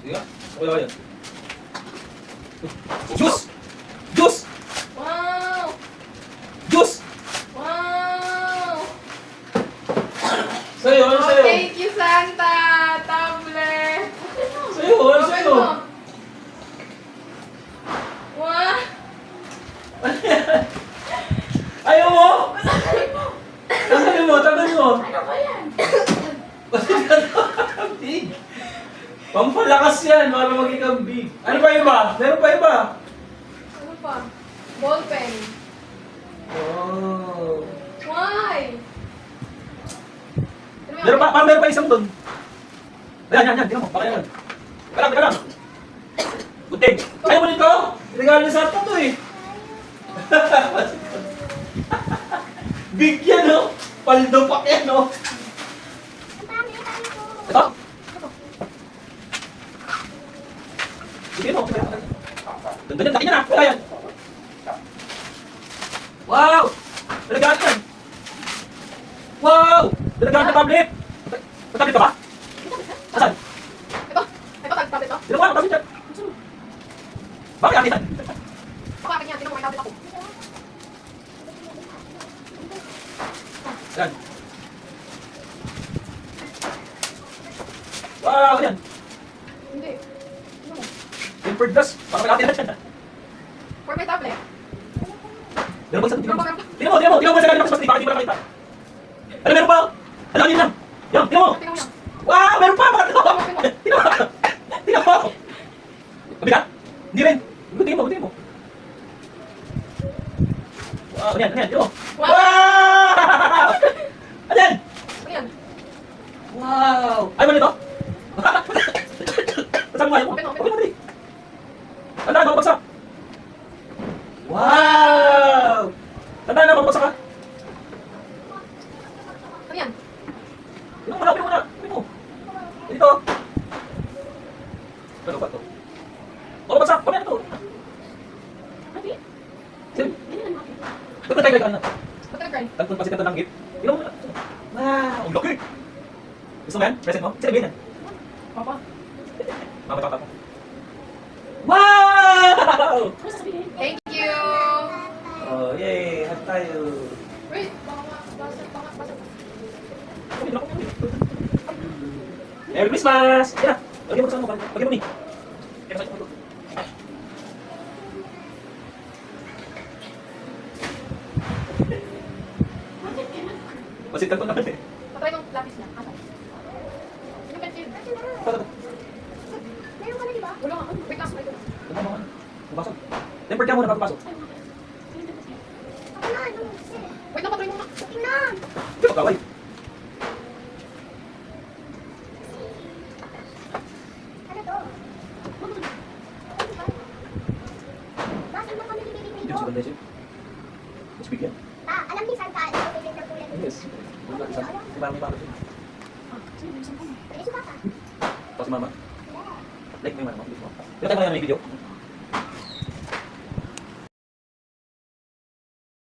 Sige nga. Okay ba yan? Juice! Juice! Wow! Juice! Wow! Sa'yo, ano Oh, sa'yo? thank you, Santa! Tablet! Sa'yo, ano sa'yo? Wow! Ayaw mo? Tanggalin mo, tanggalin mo. Ano ba yan? Big. Pampalakas yan para maging kambing. Ano pa iba? Meron pa iba? Ano pa? Ballpen. Oh. Why? Meron pa, parang meron pa isang doon. Ayan, tingnan mo, baka yan. Teka lang. Buting. Ayaw mo nito? Regalo sa atin to eh. Big yan no? Paldo pa yan no? Ito? Sige mo, ganda yan, laki niya na, wala yan. Wow! Dalagaan yan. Wow! Dalagaan na tablet. May tablet ka ba? Asan? Ito. Ito, tablet to. Sino ba? Tablet yan. Bakit akin yan? Baka akin yan. Tingnan mo, may tablet ako. Yan. Wow! Yan. Hindi. Tingnan mo. Tempered glass. Para may akin yan. For my tablet. Meron ba isa doon? Tingnan mo sa kanila kasi bakit di mo nakakita? Ano meron pa? Ano yun lang? Yan, tingnan mo! Tingnan mo yan. Wow! Meron pa! Bakit ito? Tingnan mo! Tingnan mo! Mabigat? Hindi rin. Tingnan mo. Wow! Ano yan? Tingnan mo. Wow! Ano yan? Ano yan? Wow! Ay, mali ito? Saan mo ayaw mo? Open mo. Open mo, dali. Tandaan, makapagsak. Wow! Tandaan na, makapagsak ka. Ano yan? Pinuha mo na. Pinuha mo. Dito. Ano ba ito? Makapagsak. Pamaya na ito. Sige. Ba't na tayo gagawin na? Ba't ka nag-cry? Tagpun pa si kanta ng gift. Pinuha mo na. Wow! Ang laki! Gusto mo yan? Present mo? Sino ba yan? Papa. Mama mo. Wow! Thank you! Oh, yay! Happy tayo. Wait, baka basa. Merry Christmas! Yan! Lagyan mo sa ano. Lagyan mo ni. Kaya sa ito. Masit ka ito naman eh. Patry tong lapis niya. Asa? Yung pencil. Ito. Meron ka na, di ba? Wala nga. Wait, nasa ito. Ito mo. Pumasok. Tempered ka muna bago pasok. Wait, napatry mo na. Tingnan! Ito kaway. Ano to? Bakit mo kami bibigyan Yun, nito? si Bandesyo. Mas big yan. Alam ni Santa, ito bibigyan ng tulad. Yes. Wala isa. Di ba may bakit yun? Pwede suka ka? Tapos si mama. Like mo yung mama mo. Dito tayo muna may video.